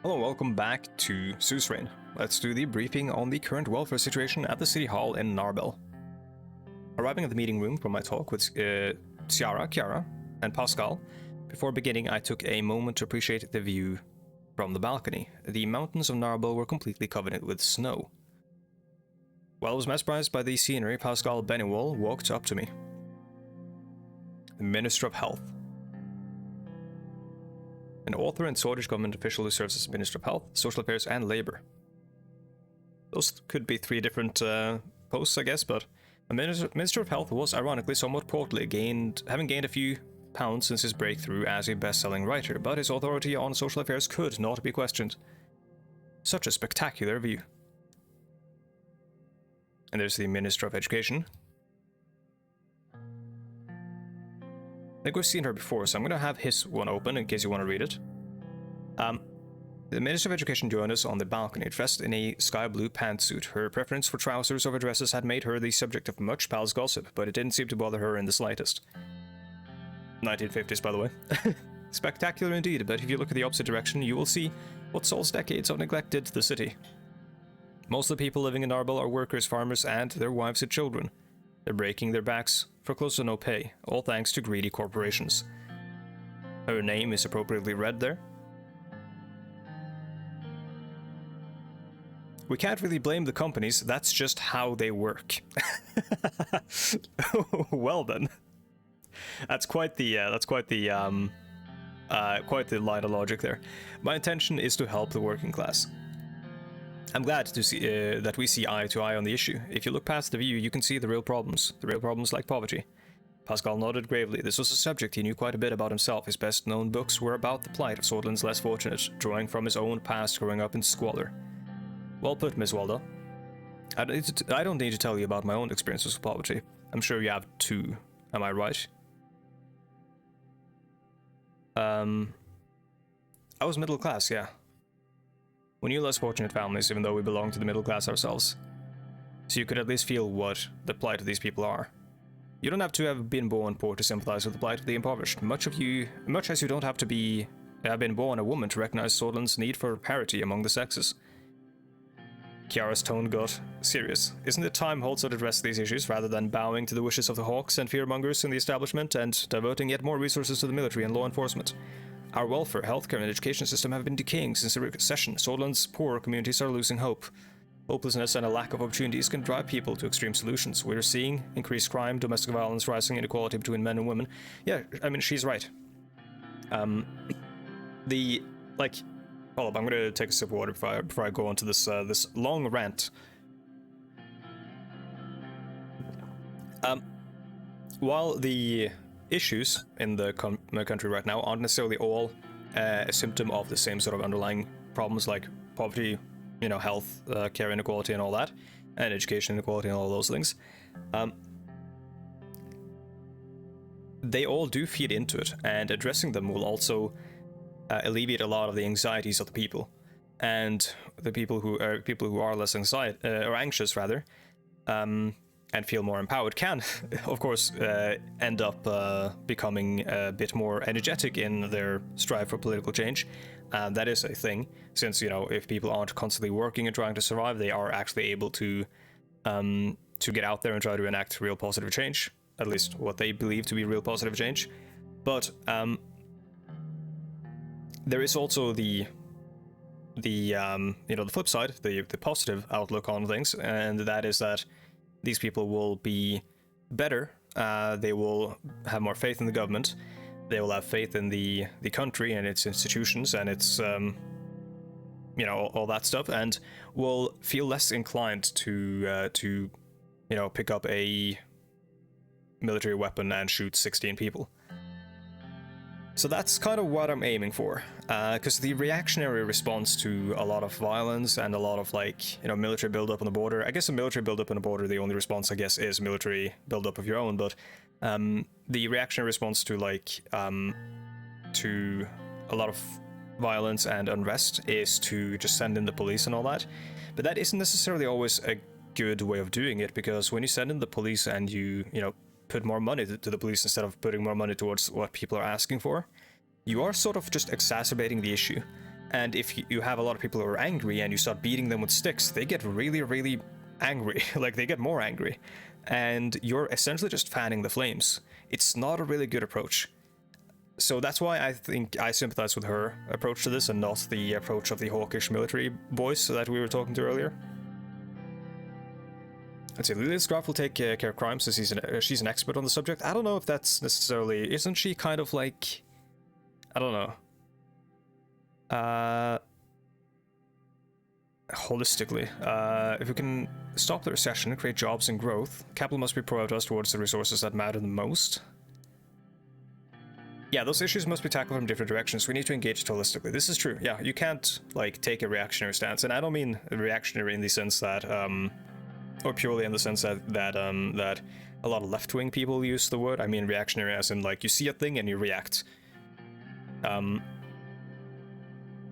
Hello and welcome back to Suzerain. Let's do the briefing on the current welfare situation at the City Hall in Narbel. Arriving at the meeting room for my talk with Chiara, and Pascal, before beginning I took a moment to appreciate the view from the balcony. The mountains of Narbel were completely covered with snow. While I was mesmerized by the scenery, Pascal Bennewall walked up to me. The Minister of Health. An author and Swedish government official who serves as Minister of Health, Social Affairs and Labour. Those could be three different posts, I guess, but a Minister of Health was ironically somewhat portly, having gained a few pounds since his breakthrough as a best-selling writer, but his authority on social affairs could not be questioned. Such a spectacular view. And there's the Minister of Education. I think we've seen her before, so I'm going to have his one open in case you want to read it. The Minister of Education joined us on the balcony, dressed in a sky blue pantsuit. Her preference for trousers over dresses had made her the subject of much palace gossip, but it didn't seem to bother her in the slightest. 1950s, by the way. Spectacular indeed, but if you look at the opposite direction, you will see what Saul's decades of neglect did to the city. Most of the people living in Narbel are workers, farmers, and their wives and children. They're breaking their backs for close to no pay, all thanks to greedy corporations. Her name is appropriately read there. We can't really blame the companies, that's just how they work. Well then. That's quite the line of logic there. My intention is to help the working class. I'm glad to see that we see eye to eye on the issue. If you look past the view, you can see the real problems like poverty. Pascal nodded gravely. This was a subject he knew quite a bit about himself. His best-known books were about the plight of Scotland's less fortunate, drawing from his own past growing up in squalor. Well put, Miss Waldo. I don't need to tell you about my own experiences with poverty. I'm sure you have too. Am I right? I was middle class, yeah. We knew less fortunate families, even though we belong to the middle class ourselves. So you could at least feel what the plight of these people are. You don't have to have been born poor to sympathize with the plight of the impoverished, much as you don't have to have been born a woman to recognize Scotland's need for parity among the sexes. Chiara's tone got serious. Isn't it time Holtzard addressed these issues rather than bowing to the wishes of the hawks and fearmongers in the establishment and diverting yet more resources to the military and law enforcement? Our welfare, healthcare, and education system have been decaying since the recession. Scotland's poorer communities are losing hope. Hopelessness and a lack of opportunities can drive people to extreme solutions. We're seeing increased crime, domestic violence, rising inequality between men and women. Yeah, I mean, she's right. Hold up, I'm gonna take a sip of water before I go on to this long rant. While the issues in the country right now aren't necessarily all a symptom of the same sort of underlying problems like poverty, health, care inequality and all that, and education inequality and all those things, they all do feed into it, and addressing them will also alleviate a lot of the anxieties of the people, and the people who are less anxious rather, and feel more empowered can, of course, end up becoming a bit more energetic in their strive for political change. That is a thing, since, if people aren't constantly working and trying to survive, they are actually able to get out there and try to enact real positive change, at least what they believe to be real positive change. But there is also the flip side, the positive outlook on things, and that is that these people will be better. They will have more faith in the government. They will have faith in the country and its institutions and its all that stuff, and will feel less inclined to pick up a military weapon and shoot 16 people. So that's kind of what I'm aiming for, because the reactionary response to a lot of violence and a lot of military buildup on the border. I guess a military buildup on the border, the only response I guess is military buildup of your own. But the reactionary response to to a lot of violence and unrest is to just send in the police and all that. But that isn't necessarily always a good way of doing it, because when you send in the police and you put more money to the police instead of putting more money towards what people are asking for, you are sort of just exacerbating the issue. And if you have a lot of people who are angry and you start beating them with sticks, they get really, really angry. Like, they get more angry. And you're essentially just fanning the flames. It's not a really good approach. So that's why I think I sympathize with her approach to this and not the approach of the hawkish military voice that we were talking to earlier. Let's see, Lilia's Graf will take care of crime since she's an expert on the subject. I don't know if that's necessarily... Isn't she kind of like... I don't know. Holistically, if we can stop the recession and create jobs and growth, capital must be prioritized towards the resources that matter the most. Yeah, those issues must be tackled from different directions. We need to engage it holistically. This is true. Yeah, you can't, like, take a reactionary stance. And I don't mean reactionary in the sense that, or purely in the sense that a lot of left-wing people use the word. I mean reactionary as in, like, you see a thing and you react.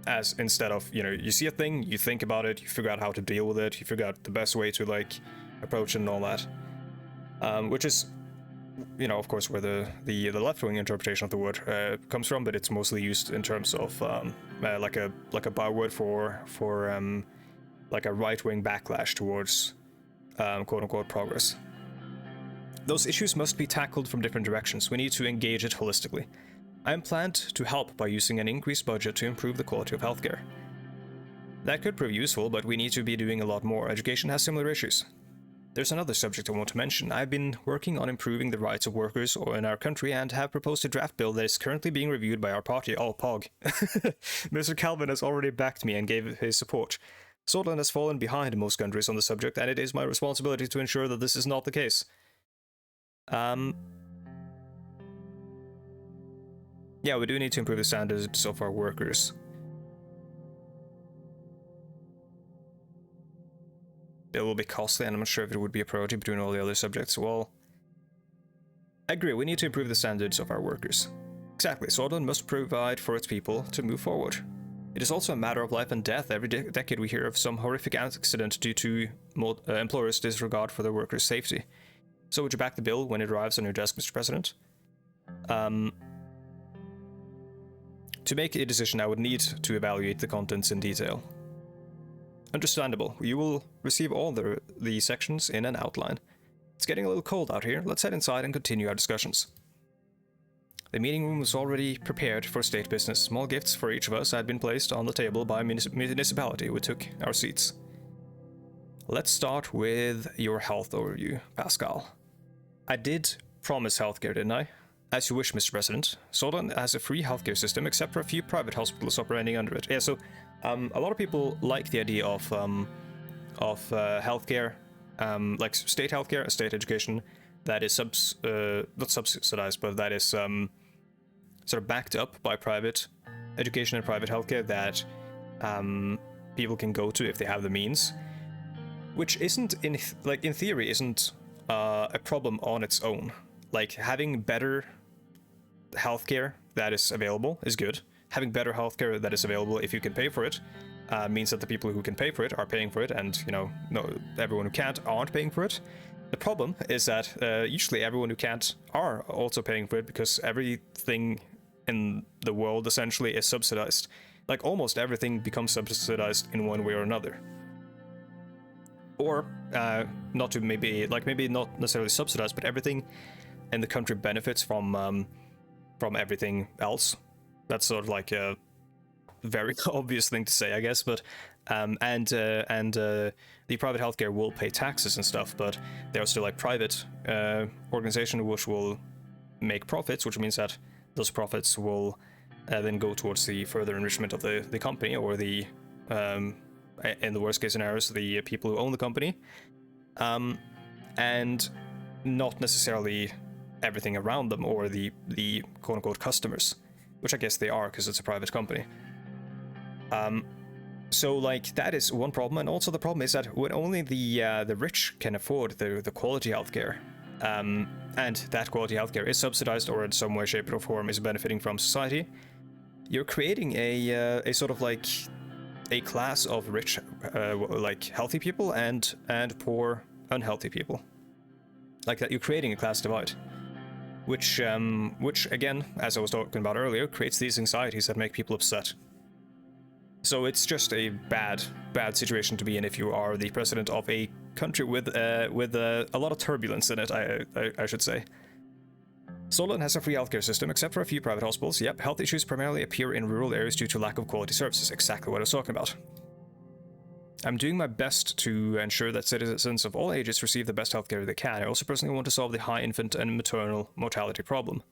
As instead of, you know, you see a thing, you think about it, you figure out how to deal with it, you figure out the best way to, like, approach it and all that. Which is, you know, of course, where the left-wing interpretation of the word comes from, but it's mostly used in terms of like a byword for like a right-wing backlash towards quote-unquote progress. Those issues must be tackled from different directions. We need to engage it holistically. I am planned to help by using an increased budget to improve the quality of healthcare. That could prove useful, but we need to be doing a lot more. Education has similar issues. There's another subject I want to mention. I've been working on improving the rights of workers in our country and have proposed a draft bill that is currently being reviewed by our party. Oh, Pog. Mr. Calvin has already backed me and gave his support. Scotland has fallen behind most countries on the subject, and it is my responsibility to ensure that this is not the case. Yeah, we do need to improve the standards of our workers. It will be costly, and I'm not sure if it would be a priority between all the other subjects. Well, I agree, we need to improve the standards of our workers. Exactly, Scotland must provide for its people to move forward. It is also a matter of life and death. Every decade we hear of some horrific accident due to employers' disregard for their workers' safety. So would you back the bill when it arrives on your desk, Mr. President? To make a decision, I would need to evaluate the contents in detail. Understandable. You will receive all the sections in an outline. It's getting a little cold out here. Let's head inside and continue our discussions. The meeting room was already prepared for state business. Small gifts for each of us had been placed on the table by municipality. We took our seats. Let's start with your health overview, Pascal. I did promise healthcare, didn't I? As you wish, Mr. President. Scotland has a free healthcare system, except for a few private hospitals operating under it. Yeah, so a lot of people like the idea of healthcare, like state healthcare, state education, that is not subsidized, but that is sort of backed up by private education and private healthcare that people can go to if they have the means, which isn't in theory isn't a problem on its own. Like, having better healthcare that is available is good. Having better healthcare that is available if you can pay for it means that the people who can pay for it are paying for it, and, you know, no, everyone who can't aren't paying for it. The problem is that usually everyone who can't are also paying for it, because everything in the world essentially is subsidized. Like, almost everything becomes subsidized in one way or another. Or maybe not necessarily subsidized, but everything in the country benefits from everything else. That's sort of like a very obvious thing to say, I guess, but the private healthcare will pay taxes and stuff, but there are still like private organizations which will make profits, which means that those profits will then go towards the further enrichment of the company, or the in the worst case scenarios, the people who own the company, and not necessarily everything around them, or the quote-unquote customers, which I guess they are because it's a private company. So like that is one problem, and also the problem is that when only the rich can afford the quality healthcare, and that quality healthcare is subsidized or in some way, shape, or form is benefiting from society, you're creating a sort of like a class of rich, like healthy people and poor, unhealthy people. Like that, you're creating a class divide, which again, as I was talking about earlier, creates these anxieties that make people upset. So it's just a bad situation to be in if you are the president of a country with a lot of turbulence in it, I should say. Solon has a free healthcare system, except for a few private hospitals. Yep, health issues primarily appear in rural areas due to lack of quality services. Exactly what I was talking about. I'm doing my best to ensure that citizens of all ages receive the best healthcare they can. I also personally want to solve the high infant and maternal mortality problem.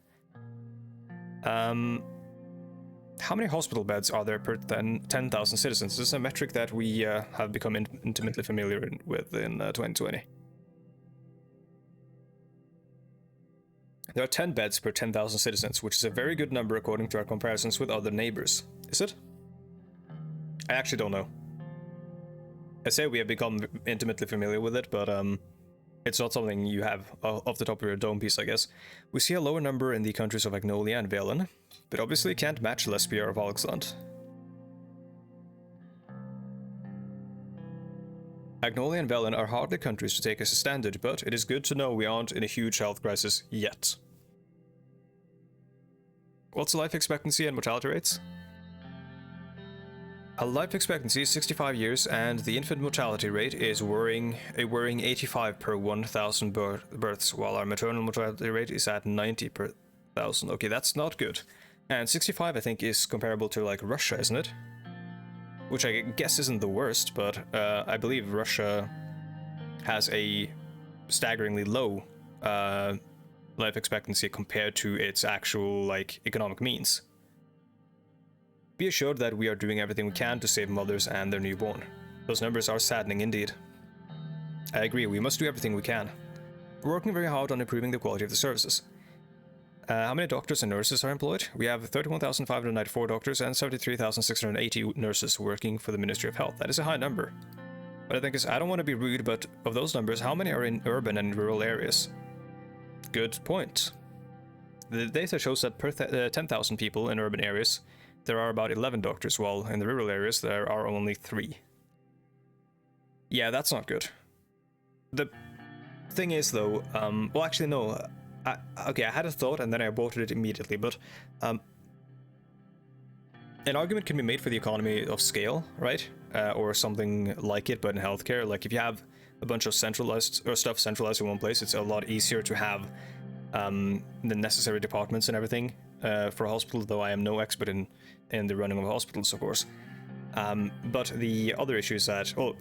How many hospital beds are there per 10,000 citizens? This is a metric that we have become intimately familiar with in 2020. There are 10 beds per 10,000 citizens, which is a very good number according to our comparisons with other neighbors. Is it? I actually don't know. I say we have become intimately familiar with it, but it's not something you have off the top of your dome piece, I guess. We see a lower number in the countries of Agnolia and Velen, but obviously can't match Lesbia or Valksland. Agnolia and Velen are hardly countries to take as a standard, but it is good to know we aren't in a huge health crisis yet. What's the life expectancy and mortality rates? A life expectancy is 65 years, and the infant mortality rate is a worrying 85 per 1,000 births, while our maternal mortality rate is at 90 per 1,000. Okay, that's not good. And 65, I think, is comparable to, like, Russia, isn't it? Which I guess isn't the worst, but I believe Russia has a staggeringly low life expectancy compared to its actual, like, economic means. Be assured that we are doing everything we can to save mothers and their newborn. Those numbers are saddening indeed. I agree, we must do everything we can. We're working very hard on improving the quality of the services. How many doctors and nurses are employed? We have 31,594 doctors and 73,680 nurses working for the Ministry of Health. That is a high number. But I think I don't want to be rude, but of those numbers, how many are in urban and rural areas? Good point. The data shows that per 10,000 people in urban areas, there are about 11 doctors, while in the rural areas there are only 3. Yeah, that's not good. The thing is, though, well, actually, no. Okay, I had a thought and then I aborted it immediately, but an argument can be made for the economy of scale, right? Or something like it, but in healthcare. Like, if you have a bunch of centralized in one place, it's a lot easier to have the necessary departments and everything for a hospital, though I am no expert in the running of hospitals, of course. But the other issue is that, well,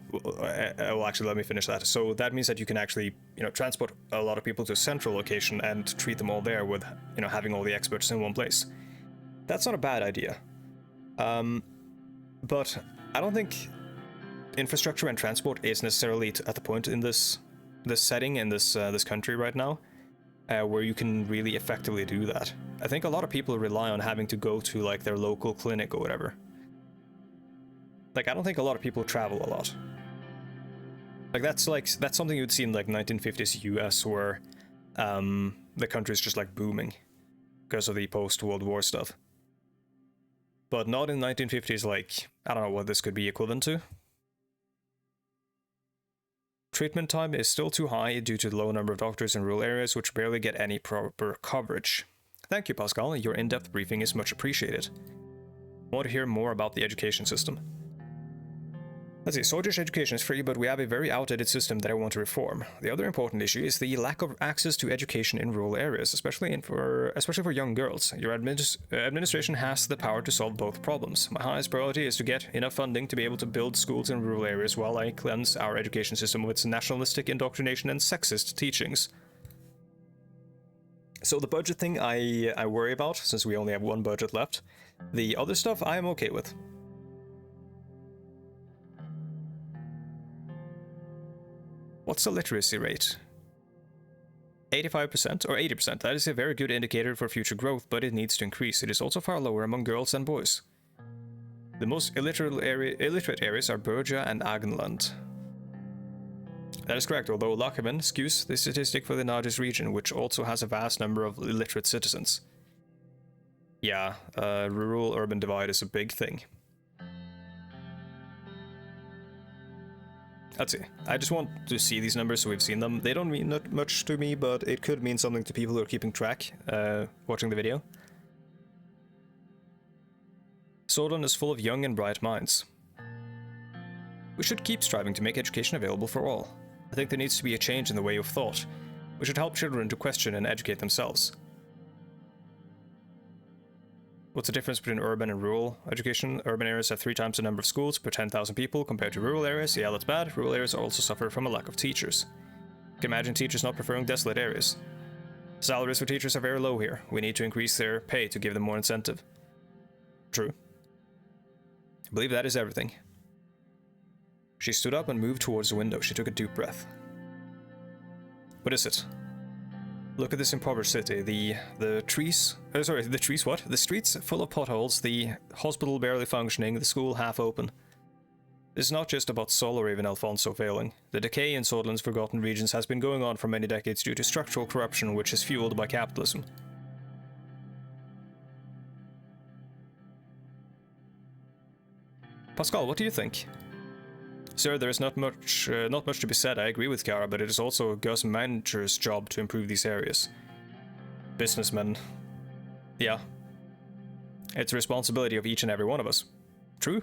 actually, let me finish that. So that means that you can actually, transport a lot of people to a central location and treat them all there with, having all the experts in one place. That's not a bad idea. But I don't think infrastructure and transport is necessarily at the point in this setting in this country right now where you can really effectively do that. I think a lot of people rely on having to go to, like, their local clinic or whatever. Like, I don't think a lot of people travel a lot. That's something you'd see in, like, 1950s US, where the country's just, like, booming because of the post-World War stuff. But not in 1950s, like, I don't know what this could be equivalent to. Treatment time is still too high due to the low number of doctors in rural areas, which barely get any proper coverage. Thank you, Pascal. Your in-depth briefing is much appreciated. I want to hear more about the education system. Let's see, soldiers' education is free, but we have a very outdated system that I want to reform. The other important issue is the lack of access to education in rural areas, especially for young girls. Your administration has the power to solve both problems. My highest priority is to get enough funding to be able to build schools in rural areas while I cleanse our education system of its nationalistic indoctrination and sexist teachings. So the budget thing I worry about, since we only have one budget left. The other stuff I am okay with. What's the literacy rate? 85% or 80%. That is a very good indicator for future growth, but it needs to increase. It is also far lower among girls than boys. The most illiterate areas are Bergia and Agenland. That is correct, although Lachaven skews the statistic for the largest region, which also has a vast number of illiterate citizens. Yeah, rural-urban divide is a big thing. Let's see. I just want to see these numbers so we've seen them. They don't mean not much to me, but it could mean something to people who are keeping track, watching the video. Sordon is full of young and bright minds. We should keep striving to make education available for all. I think there needs to be a change in the way of thought. We should help children to question and educate themselves. What's the difference between urban and rural education? Urban areas have 3 times the number of schools per 10,000 people compared to rural areas. Yeah, that's bad. Rural areas also suffer from a lack of teachers. You can imagine teachers not preferring desolate areas. Salaries for teachers are very low here. We need to increase their pay to give them more incentive. True. I believe that is everything. She stood up and moved towards the window. She took a deep breath. What is it? Look at this impoverished city. The trees... the trees what? The streets full of potholes, the hospital barely functioning, the school half open. This is not just about Sol or even Alfonso failing. The decay in Sordland's forgotten regions has been going on for many decades due to structural corruption which is fueled by capitalism. Pascal, what do you think? Sir, there is not much to be said. I agree with Kara, but it is also Gus manager's job to improve these areas. Businessmen. Yeah. It's a responsibility of each and every one of us. True?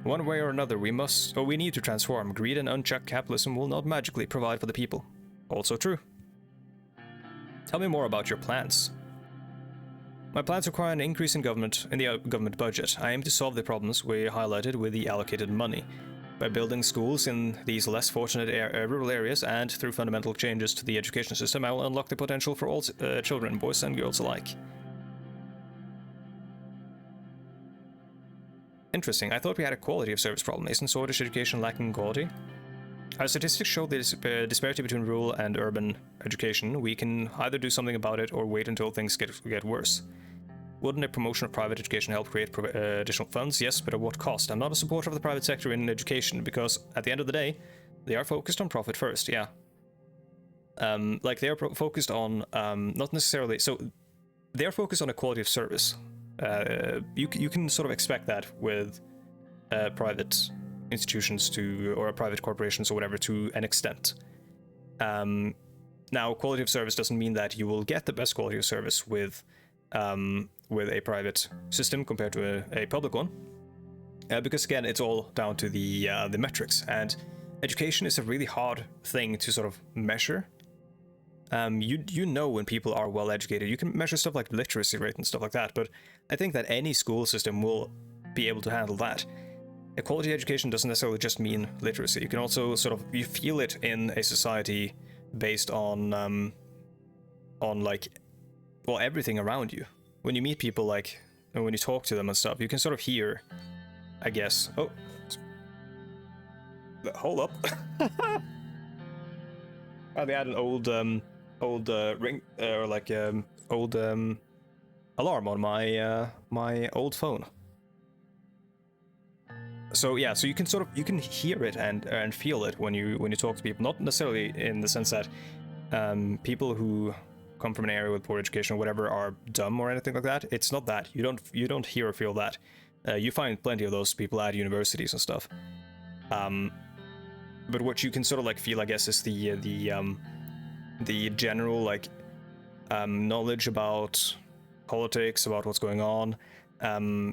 One way or another, we need to transform. Greed and unchecked capitalism will not magically provide for the people. Also true. Tell me more about your plans. My plans require an increase in the government budget. I aim to solve the problems we highlighted with the allocated money. By building schools in these less fortunate rural areas and through fundamental changes to the education system, I will unlock the potential for all children, boys and girls alike. Interesting. I thought we had a quality of service problem. Isn't Swedish education lacking quality? Our statistics show the disparity between rural and urban education. We can either do something about it or wait until things get worse. Wouldn't a promotion of private education help create additional funds? Yes, but at what cost? I'm not a supporter of the private sector in education because, at the end of the day, they are focused on profit first, yeah. Like, they are focused on, not necessarily... So, they are focused on a quality of service. You can sort of expect that with private institutions or private corporations or whatever to an extent. Now, quality of service doesn't mean that you will get the best quality of service with a private system compared to a public one, because again, it's all down to the metrics, and education is a really hard thing to sort of measure. You know when people are well educated. You can measure stuff like literacy rate and stuff like that, but I think that any school system will be able to handle that. A quality education doesn't necessarily just mean literacy. You can also you feel it in a society based on like, well, everything around you. When you meet people, like, and when you talk to them and stuff, you can sort of hear, I guess. Oh, hold up. Oh, they had an old ring or like old alarm on my old phone. So yeah, so you can hear it and feel it when you talk to people. Not necessarily in the sense that people who come from an area with poor education or whatever are dumb or anything like that. It's not that. You don't hear or feel that. You find plenty of those people at universities and stuff. But what you can sort of like feel, I guess, is the general like knowledge about politics, about what's going on,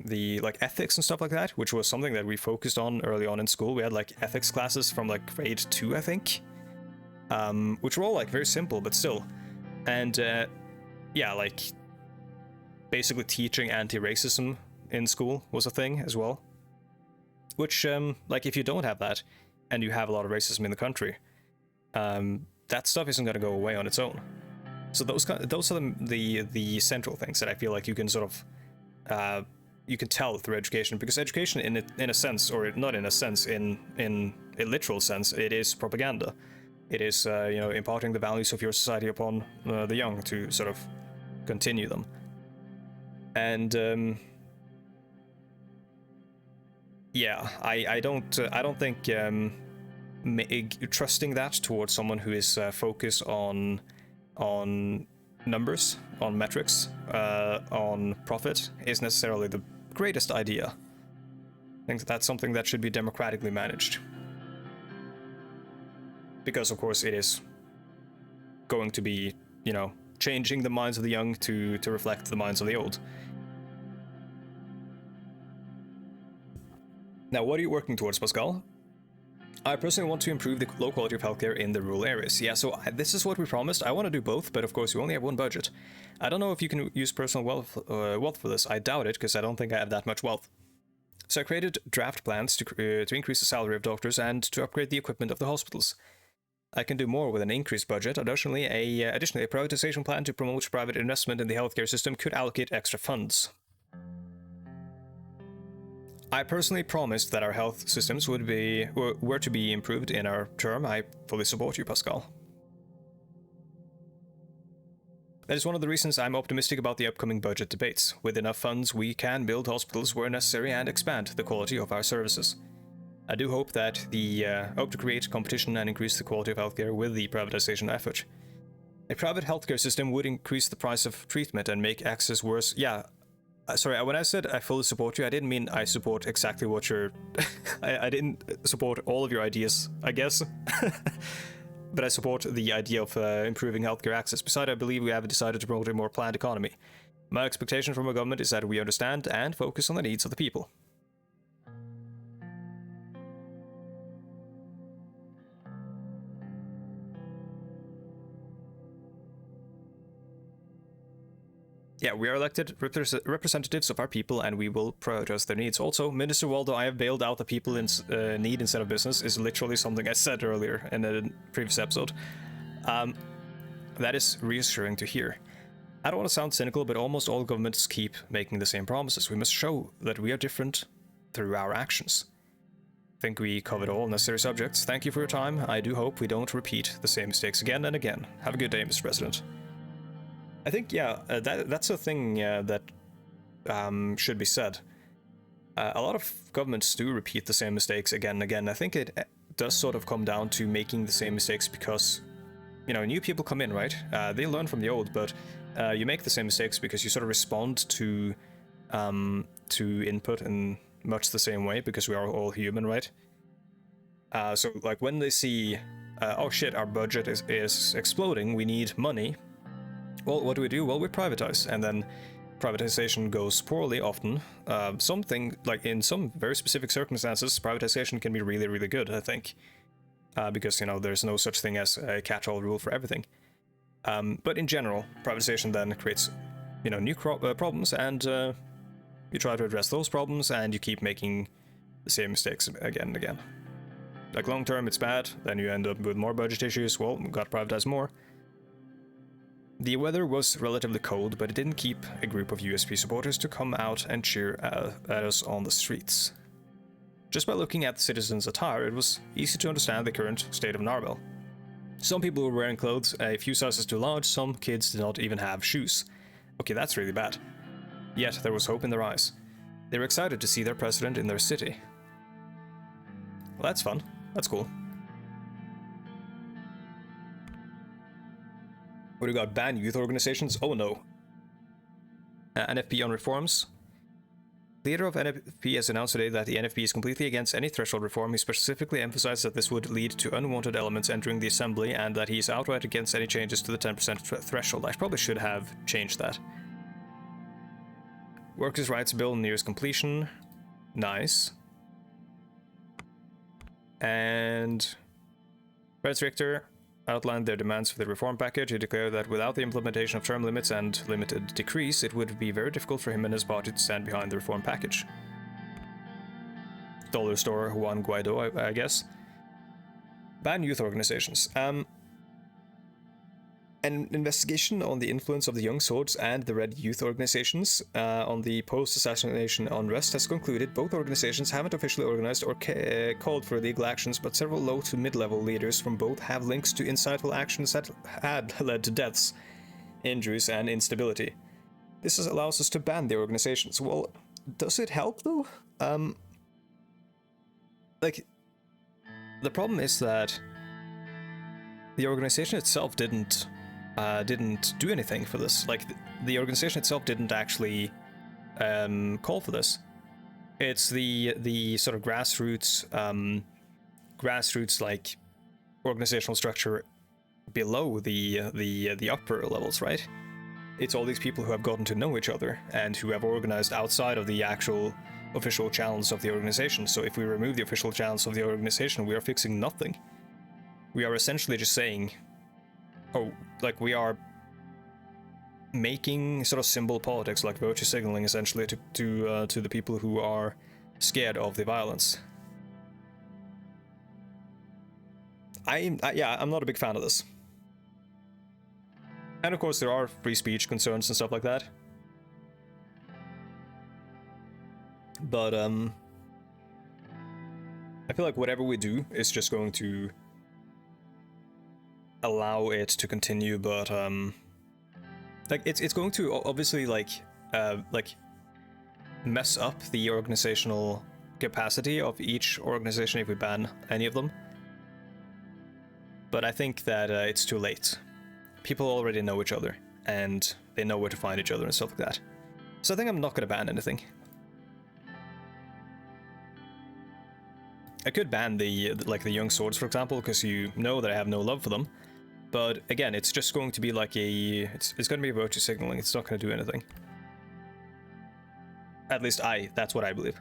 the like ethics and stuff like that, which was something that we focused on early on in school. We had like ethics classes from like grade 2, I think, which were all like very simple, but still. And yeah, like basically teaching anti-racism in school was a thing as well, which like if you don't have that and you have a lot of racism in the country, that stuff isn't going to go away on its own. So those are the central things that I feel like you can sort of you can tell through education, because education in a sense, or not in a sense, in a literal sense, it is propaganda. It is imparting the values of your society upon the young to sort of continue them. And yeah, I don't think trusting that towards someone who is focused on numbers, on metrics, on profit is necessarily the greatest idea. I think that's something that should be democratically managed. Because of course it is going to be, changing the minds of the young to reflect the minds of the old. Now, what are you working towards, Pascal? I personally want to improve the low quality of healthcare in the rural areas. Yeah, so this is what we promised. I want to do both, but of course you only have one budget. I don't know if you can use personal wealth for this. I doubt it, because I don't think I have that much wealth. So I created draft plans to increase the salary of doctors and to upgrade the equipment of the hospitals. I can do more with an increased budget. Additionally, a privatization plan to promote private investment in the healthcare system could allocate extra funds. I personally promised that our health systems were to be improved in our term. I fully support you, Pascal. That is one of the reasons I'm optimistic about the upcoming budget debates. With enough funds, we can build hospitals where necessary and expand the quality of our services. I do hope to create competition and increase the quality of healthcare with the privatization effort. A private healthcare system would increase the price of treatment and make access worse. Yeah, sorry, when I said I fully support you, I didn't mean I support exactly what you're... I didn't support all of your ideas, I guess. But I support the idea of improving healthcare access. Besides, I believe we have decided to promote a more planned economy. My expectation from our government is that we understand and focus on the needs of the people. Yeah, we are elected representatives of our people, and we will prioritize their needs. Also, Minister Waldo, I have bailed out the people in need instead of business, is literally something I said earlier in a previous episode. That is reassuring to hear. I don't want to sound cynical, but almost all governments keep making the same promises. We must show that we are different through our actions. I think we covered all necessary subjects. Thank you for your time. I do hope we don't repeat the same mistakes again and again. Have a good day, Mr. President. I think, yeah, that's a thing that should be said. A lot of governments do repeat the same mistakes again and again. I think it does sort of come down to making the same mistakes because, you know, new people come in, right? They learn from the old, but you make the same mistakes because you sort of respond to input in much the same way because we are all human, right? So, like, when they see, oh shit, our budget is exploding, we need money. Well, what do? Well, we privatize, and then privatization goes poorly often. Like in some very specific circumstances, privatization can be really, really good, I think. Because, you know, there's no such thing as a catch-all rule for everything. But in general, privatization then creates, you know, new problems, and you try to address those problems, and you keep making the same mistakes again and again. Like, long term, it's bad, then you end up with more budget issues. Well, we got to privatize more. The weather was relatively cold, but it didn't keep a group of USP supporters to come out and cheer at us on the streets. Just by looking at the citizens' attire, it was easy to understand the current state of Narvel. Some people were wearing clothes a few sizes too large, some kids did not even have shoes. Okay, that's really bad. Yet there was hope in their eyes. They were excited to see their president in their city. Well, that's fun. That's cool. What do we got? Ban youth organizations? Oh no. NFP on reforms. The leader of NFP has announced today that the NFP is completely against any threshold reform. He specifically emphasized that this would lead to unwanted elements entering the assembly and that he is outright against any changes to the 10% threshold. I probably should have changed that. Workers' rights bill nears completion. Nice. And Fred Richter outlined their demands for the reform package. He declared that without the implementation of term limits and limited decrease, it would be very difficult for him and his party to stand behind the reform package. Dollar store Juan Guaido, I guess. Ban youth organizations. An investigation on the influence of the Young Swords and the Red Youth organizations on the post-assassination unrest has concluded both organizations haven't officially organized or called for legal actions, but several low to mid-level leaders from both have links to insightful actions that had led to deaths, injuries, and instability. This allows us to ban the organizations. Well, does it help though? Like, the problem is that the organization itself didn't do anything for this. Like, the organization itself didn't actually call for this. It's the sort of grassroots like organizational structure below the upper levels, right? It's all these people who have gotten to know each other and who have organized outside of the actual official channels of the organization. So if we remove the official channels of the organization, we are fixing nothing. We are essentially just saying, oh, like we are making sort of symbol politics, like virtue signaling, essentially to the people who are scared of the violence. I'm not a big fan of this. And of course, there are free speech concerns and stuff like that. But I feel like whatever we do is just going to allow it to continue, but like it's going to obviously like mess up the organizational capacity of each organization if we ban any of them. But I think that it's too late. People already know each other, and they know where to find each other and stuff like that. So I think I'm not gonna ban anything. I could ban the young swords, for example, because you know that I have no love for them. But again, it's just going to be like it's going to be virtue signaling. It's not going to do anything. At least that's what I believe.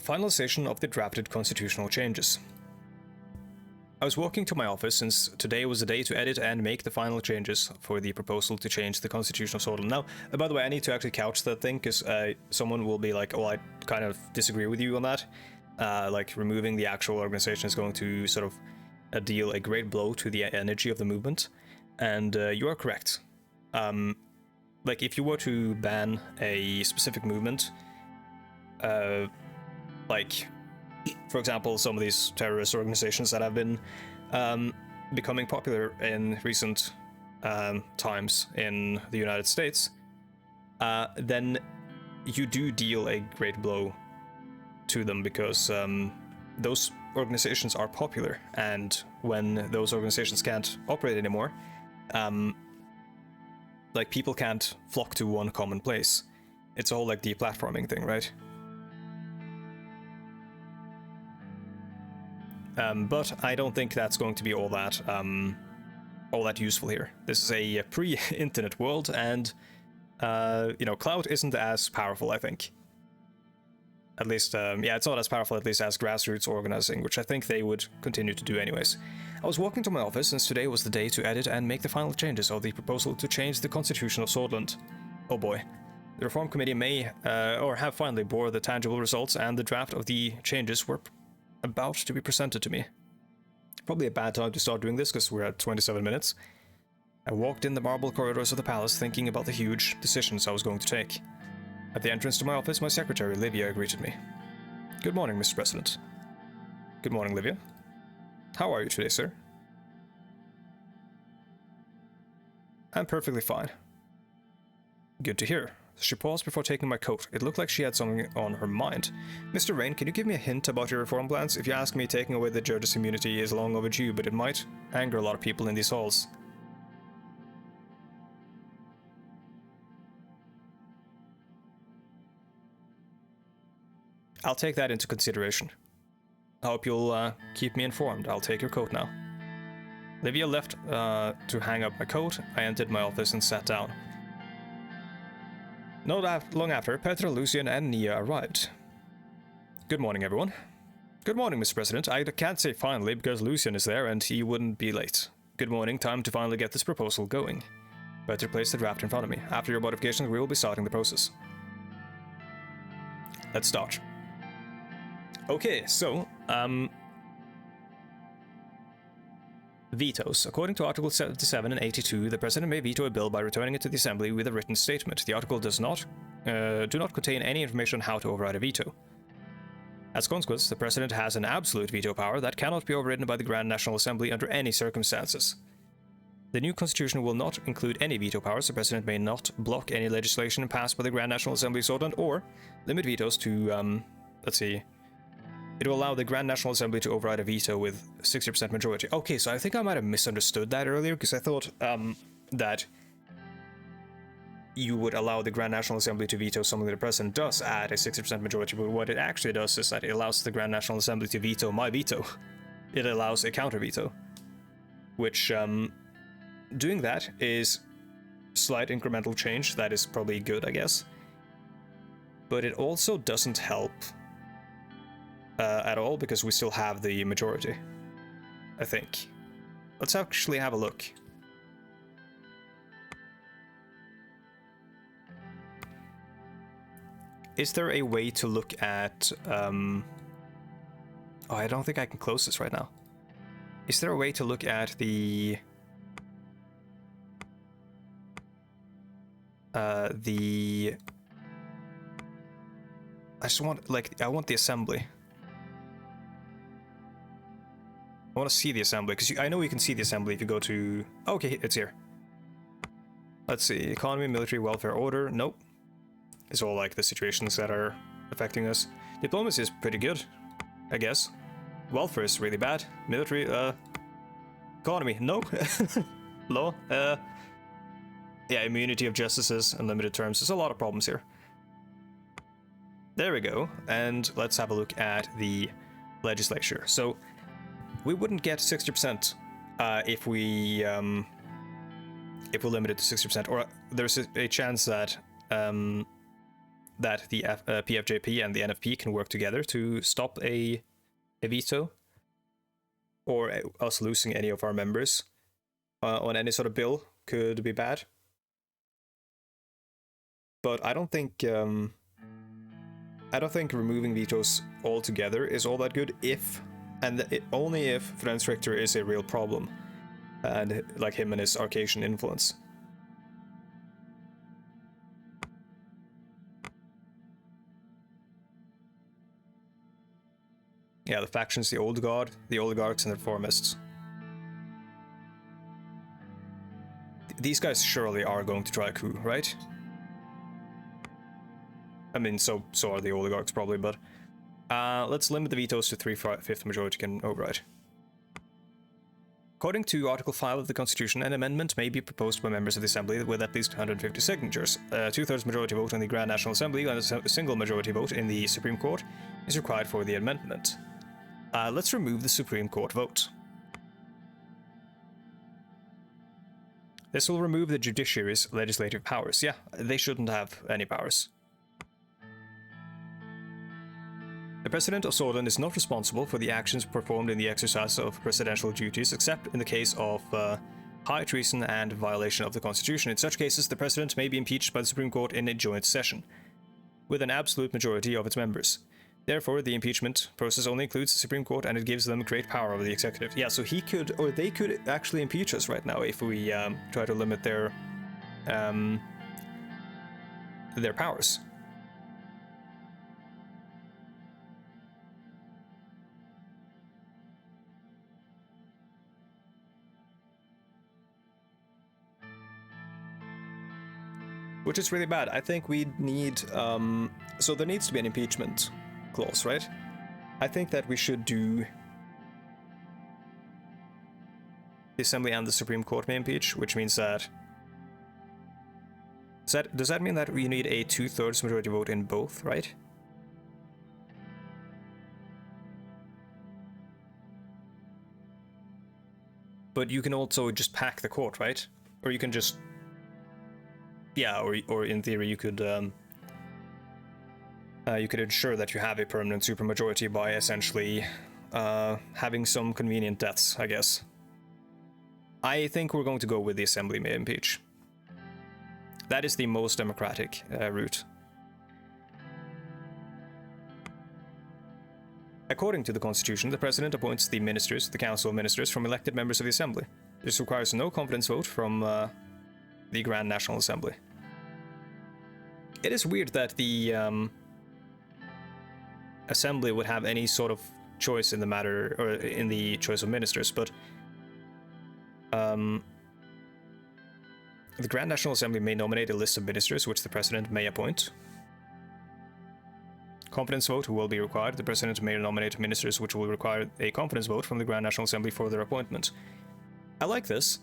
Finalization of the drafted constitutional changes. I was walking to my office since today was the day to edit and make the final changes for the proposal to change the Constitution of Scotland. Now, by the way, I need to actually couch that thing, because someone will be like, oh, I kind of disagree with you on that. Like, removing the actual organization is going to sort of deal a great blow to the energy of the movement. And you are correct. Like, if you were to ban a specific movement, like, for example, some of these terrorist organizations that have been becoming popular in recent times in the United States, then you do deal a great blow to them, because those organizations are popular, and when those organizations can't operate anymore, like, people can't flock to one common place. It's all like deplatforming thing, right? But I don't think that's going to be all that useful here. This is a pre-internet world, and you know, clout isn't as powerful, I think. At least, yeah, it's not as powerful, at least, as grassroots organizing, which I think they would continue to do anyways. I was walking to my office since today was the day to edit and make the final changes of the proposal to change the Constitution of Scotland. Oh boy. The Reform Committee may, or have finally bore the tangible results, and the draft of the changes were about to be presented to me. Probably a bad time to start doing this, because we're at 27 minutes. I walked in the marble corridors of the palace thinking about the huge decisions I was going to take. At the entrance to my office, my secretary, Livia, greeted me. Good morning, Mr. President. Good morning, Livia. How are you today, sir? I'm perfectly fine. Good to hear. She paused before taking my coat. It looked like she had something on her mind. Mr. Rain, can you give me a hint about your reform plans? If you ask me, taking away the judge's immunity is long overdue, but it might anger a lot of people in these halls. I'll take that into consideration. I hope you'll keep me informed. I'll take your coat now. Livia left to hang up my coat. I entered my office and sat down. Not long after, Petra, Lucian, and Nia arrived. Good morning, everyone. Good morning, Mr. President. I can't say finally, because Lucian is there and he wouldn't be late. Good morning. Time to finally get this proposal going. Petra placed the draft in front of me. After your modifications, we will be starting the process. Let's start. Okay, so, vetoes. According to Article 77 and 82, the President may veto a bill by returning it to the Assembly with a written statement. The article do not contain any information on how to override a veto. As a consequence, the President has an absolute veto power that cannot be overridden by the Grand National Assembly under any circumstances. The new Constitution will not include any veto powers. The President may not block any legislation passed by the Grand National Assembly of Scotland, or limit vetoes to, let's see... It will allow the Grand National Assembly to override a veto with 60% majority. Okay, so I think I might have misunderstood that earlier, because I thought that you would allow the Grand National Assembly to veto something that the President does at a 60% majority, but what it actually does is that it allows the Grand National Assembly to veto my veto. It allows a counter veto, which, doing that is slight incremental change. That is probably good, I guess. But it also doesn't help at all, because we still have the majority, I think. Let's actually have a look. Is there a way to look at... Oh, I don't think I can close this right now. Is there a way to look at the... I just want, like, I want the assembly. I want to see the assembly, because I know you can see the assembly if you go to... Oh, okay, it's here. Let's see, economy, military, welfare, order, nope. It's all like the situations that are affecting us. Diplomacy is pretty good, I guess. Welfare is really bad. Military, economy, no. Law, yeah, immunity of justices, unlimited terms. There's a lot of problems here. There we go, and let's have a look at the legislature. So, we wouldn't get 60% if we limit it to 60%, or there's a chance that that the PFJP and the NFP can work together to stop a veto, or us losing any of our members on any sort of bill could be bad. But I don't think removing vetoes altogether is all that good, only if Franz Richter is a real problem, and like him and his Arcasian influence. Yeah, the factions, the Old Guard, the oligarchs, and the reformists. These guys surely are going to try a coup, right? I mean, so are the oligarchs probably, but let's limit the vetoes to 3/5 majority can override. According to Article 5 of the Constitution, an amendment may be proposed by members of the Assembly with at least 150 signatures. A two-thirds majority vote in the Grand National Assembly and a single majority vote in the Supreme Court is required for the amendment. Let's remove the Supreme Court vote. This will remove the judiciary's legislative powers. Yeah, they shouldn't have any powers. The President of Sweden is not responsible for the actions performed in the exercise of presidential duties, except in the case of high treason and violation of the Constitution. In such cases, the President may be impeached by the Supreme Court in a joint session, with an absolute majority of its members. Therefore, the impeachment process only includes the Supreme Court, and it gives them great power over the executive. Yeah, so he could, or they could actually impeach us right now if we try to limit their powers. Which is really bad. I think we need, so there needs to be an impeachment clause, right? I think that we should do the Assembly and the Supreme Court may impeach, which means that, does that mean that we need a 2/3 majority vote in both, right? But you can also just pack the court, right? Or you can just, yeah, or in theory you could ensure that you have a permanent supermajority by essentially having some convenient deaths, I guess. I think we're going to go with the Assembly may impeach. That is the most democratic route. According to the Constitution, the President appoints the ministers, the Council of Ministers, from elected members of the Assembly. This requires no confidence vote from the Grand National Assembly. It is weird that the Assembly would have any sort of choice in the matter, or in the choice of ministers, but the Grand National Assembly may nominate a list of ministers which the President may appoint. Confidence vote will be required. The President may nominate ministers which will require a confidence vote from the Grand National Assembly for their appointment. I like this.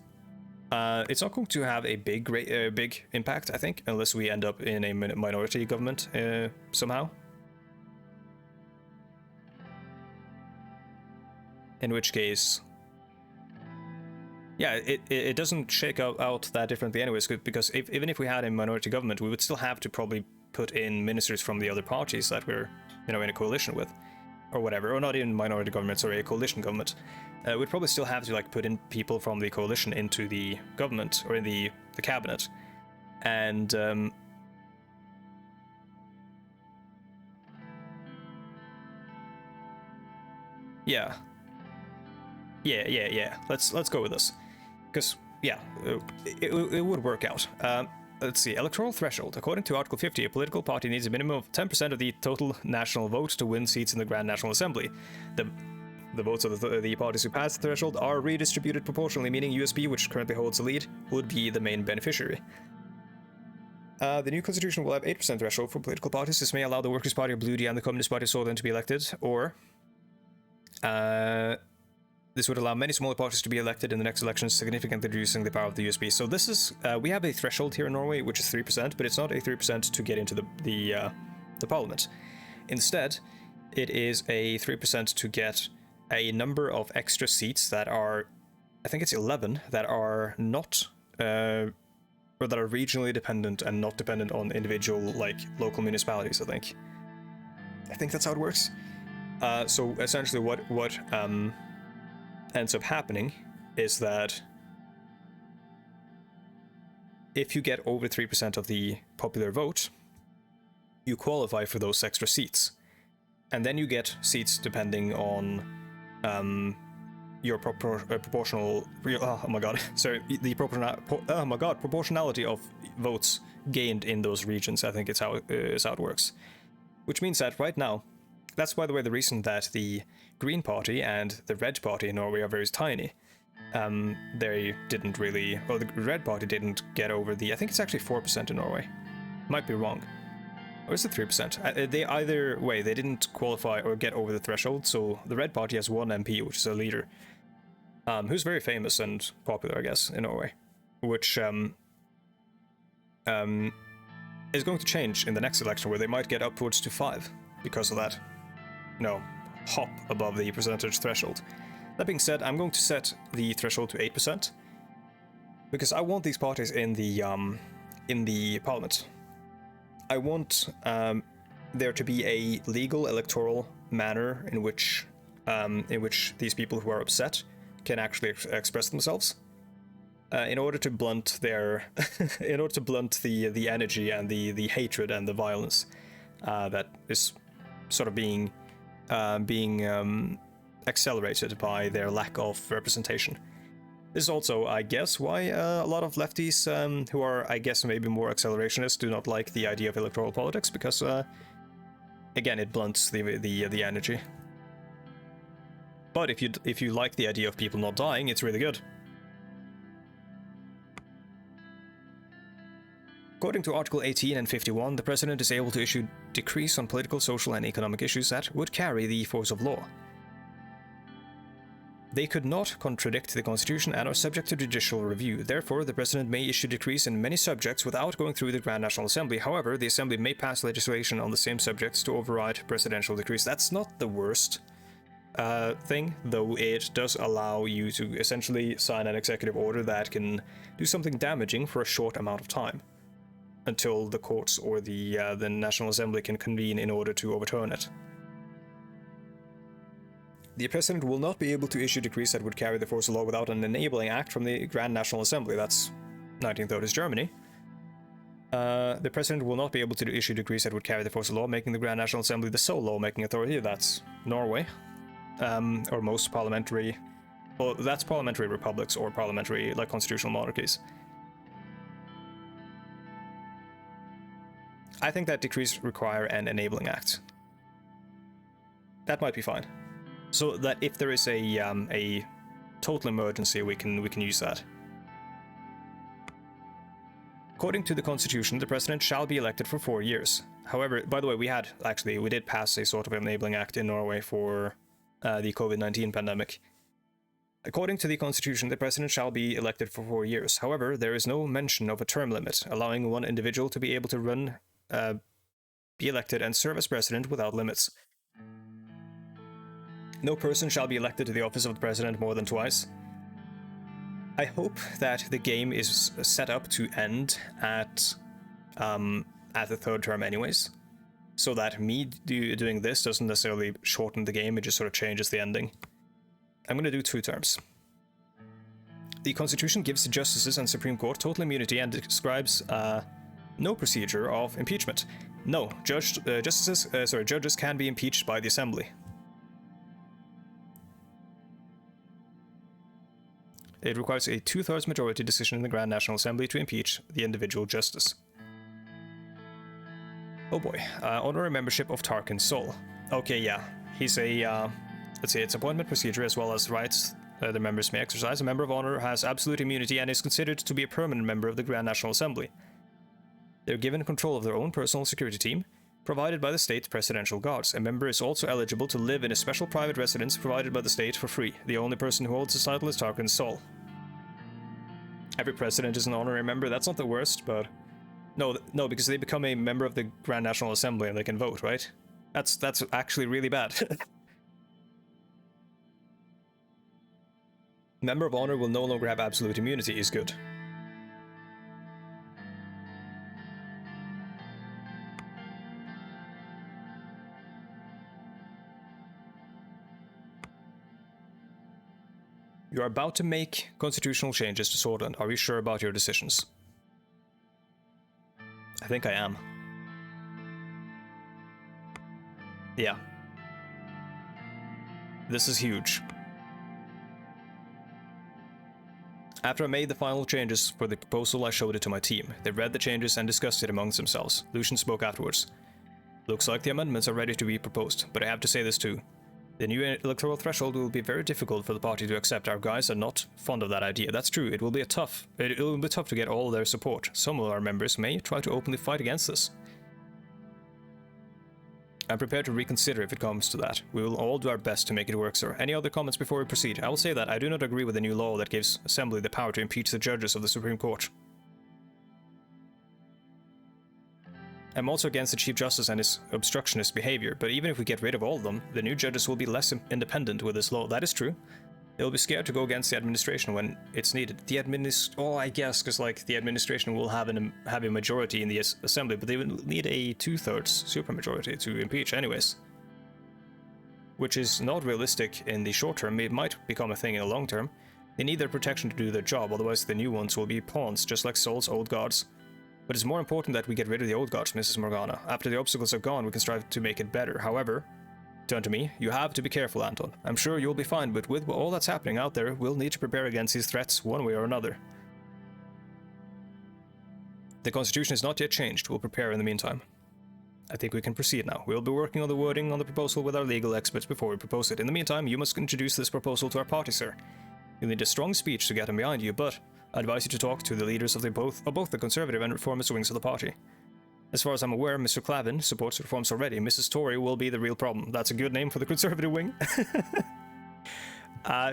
It's not going to have a big impact, I think, unless we end up in a minority government somehow. In which case, yeah, it doesn't shake out that differently anyways, because even if we had a minority government, we would still have to probably put in ministers from the other parties that we're, in a coalition with, or whatever, or not even minority governments, or a coalition government. We'd probably still have to like put in people from the coalition into the government or in the cabinet, and yeah. Let's go with this, because it would work out. Let's see. Electoral threshold. According to Article 50, a political party needs a minimum of 10% of the total national vote to win seats in the Grand National Assembly. The votes of the parties who pass the threshold are redistributed proportionally, meaning USP, which currently holds the lead, would be the main beneficiary. The new constitution will have 8% threshold for political parties. This may allow the Workers' Party of Blue and the Communist Party of Southern to be elected, or this would allow many smaller parties to be elected in the next elections, significantly reducing the power of the USP. So this is, we have a threshold here in Norway, which is 3%, but it's not a 3% to get into the parliament. Instead, it is a 3% to get a number of extra seats that are, I think it's 11, that are not, or that are regionally dependent and not dependent on individual, like, local municipalities, I think. I think that's how it works. So essentially what ends up happening is that if you get over 3% of the popular vote, you qualify for those extra seats. And then you get seats depending on your proportional... Oh my god, sorry, the proportionality of votes gained in those regions. I think it's how it works. Which means that right now, that's, by the way, the reason that the Green Party and the Red Party in Norway are very tiny. They didn't really... Well, the Red Party didn't get over the... I think it's actually 4% in Norway. Might be wrong. Or is it 3%? They either way, they didn't qualify or get over the threshold, so the Red Party has one MP, which is a leader, who's very famous and popular, I guess, in Norway, which is going to change in the next election, where they might get upwards to 5 because of that. Hop above the percentage threshold. That being said, I'm going to set the threshold to 8%, because I want these parties in the parliament. I want there to be a legal electoral manner in which these people who are upset can actually express themselves, in order to blunt their the energy and the hatred and the violence that is sort of being accelerated by their lack of representation. This is also, I guess, why a lot of lefties who are, I guess, maybe more accelerationist do not like the idea of electoral politics, because, again, it blunts the energy. But if you like the idea of people not dying, it's really good. According to Article 18 and 51, the President is able to issue decrees on political, social, and economic issues that would carry the force of law. They could not contradict the Constitution and are subject to judicial review. Therefore, the President may issue decrees in many subjects without going through the Grand National Assembly. However, the Assembly may pass legislation on the same subjects to override presidential decrees. That's not the worst thing, though it does allow you to essentially sign an executive order that can do something damaging for a short amount of time, until the courts or the National Assembly can convene in order to overturn it. The President will not be able to issue decrees that would carry the force of law without an enabling act from the Grand National Assembly. That's 1930s Germany. The President will not be able to issue decrees that would carry the force of law, making the Grand National Assembly the sole lawmaking authority. That's Norway. Or most parliamentary... Well, that's parliamentary republics or parliamentary, like, constitutional monarchies. I think that decrees require an enabling act. That might be fine. So that if there is a total emergency, we can use that. According to the Constitution, the President shall be elected for 4 years. However, by the way, we did pass a sort of enabling act in Norway for the COVID-19 pandemic. According to the Constitution, the President shall be elected for 4 years. However, there is no mention of a term limit, allowing one individual to be able to run, be elected and serve as President without limits. No person shall be elected to the office of the President more than twice. I hope that the game is set up to end at at the third term anyways, so that me doing this doesn't necessarily shorten the game, it just sort of changes the ending. I'm going to do 2 terms. The Constitution gives the justices and Supreme Court total immunity and describes no procedure of impeachment. No, judges can be impeached by the Assembly. It requires a 2/3 majority decision in the Grand National Assembly to impeach the individual justice. Oh boy, honorary membership of Tarkin Sol. Okay, yeah, he's a, let's see, it's appointment procedure as well as rights the members may exercise. A member of honor has absolute immunity and is considered to be a permanent member of the Grand National Assembly. They're given control of their own personal security team, provided by the state presidential guards. A member is also eligible to live in a special private residence provided by the state for free. The only person who holds this title is Tarkin Sol. Every president is an honorary member. That's not the worst, but no, because they become a member of the Grand National Assembly and they can vote, right? That's actually really bad. Member of honor will no longer have absolute immunity is good. You are about to make constitutional changes to Swordland. Are you sure about your decisions? I think I am. Yeah. This is huge. After I made the final changes for the proposal, I showed it to my team. They read the changes and discussed it amongst themselves. Lucian spoke afterwards. Looks like the amendments are ready to be proposed, but I have to say this too. The new electoral threshold will be very difficult for the party to accept. Our guys are not fond of that idea. That's true. It will be tough to get all their support. Some of our members may try to openly fight against this. I'm prepared to reconsider if it comes to that. We will all do our best to make it work, sir. Any other comments before we proceed? I will say that I do not agree with the new law that gives Assembly the power to impeach the judges of the Supreme Court. I'm also against the Chief Justice and his obstructionist behavior, but even if we get rid of all of them, the new judges will be less independent with this law. That is true. They'll be scared to go against the administration when it's needed. I guess, because like the administration will have a majority in the Assembly, but they will need a 2/3 supermajority to impeach anyways. Which is not realistic in the short term. It might become a thing in the long term. They need their protection to do their job, otherwise the new ones will be pawns, just like Sol's old guards. But it's more important that we get rid of the old guards, Mrs. Morgana. After the obstacles are gone, we can strive to make it better. However, turn to me, you have to be careful, Anton. I'm sure you'll be fine, but with all that's happening out there, we'll need to prepare against these threats one way or another. The Constitution is not yet changed. We'll prepare in the meantime. I think we can proceed now. We'll be working on the wording on the proposal with our legal experts before we propose it. In the meantime, you must introduce this proposal to our party, sir. You'll need a strong speech to get them behind you, but I advise you to talk to the leaders of both the conservative and reformist wings of the party. As far as I'm aware, Mr. Clavin supports reforms already. Mrs. Tory will be the real problem. That's a good name for the conservative wing.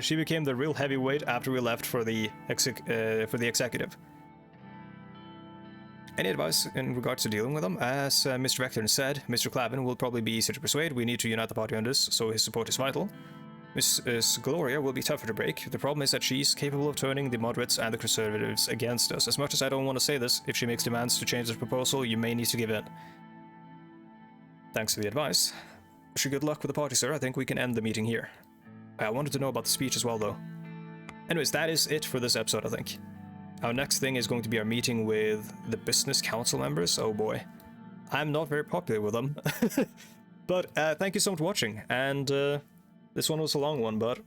She became the real heavyweight after we left for the executive. Any advice in regards to dealing with them? As Mr. Vector said, Mr. Clavin will probably be easier to persuade. We need to unite the party on this, so his support is vital. Miss Gloria will be tougher to break. The problem is that she's capable of turning the moderates and the conservatives against us. As much as I don't want to say this, if she makes demands to change this proposal, you may need to give in. Thanks for the advice. Wish you good luck with the party, sir. I think we can end the meeting here. I wanted to know about the speech as well, though. Anyways, that is it for this episode, I think. Our next thing is going to be our meeting with the business council members. Oh boy. I'm not very popular with them. But thank you so much for watching, and this one was a long one, but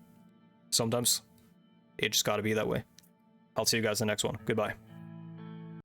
sometimes it just gotta be that way. I'll see you guys in the next one. Goodbye.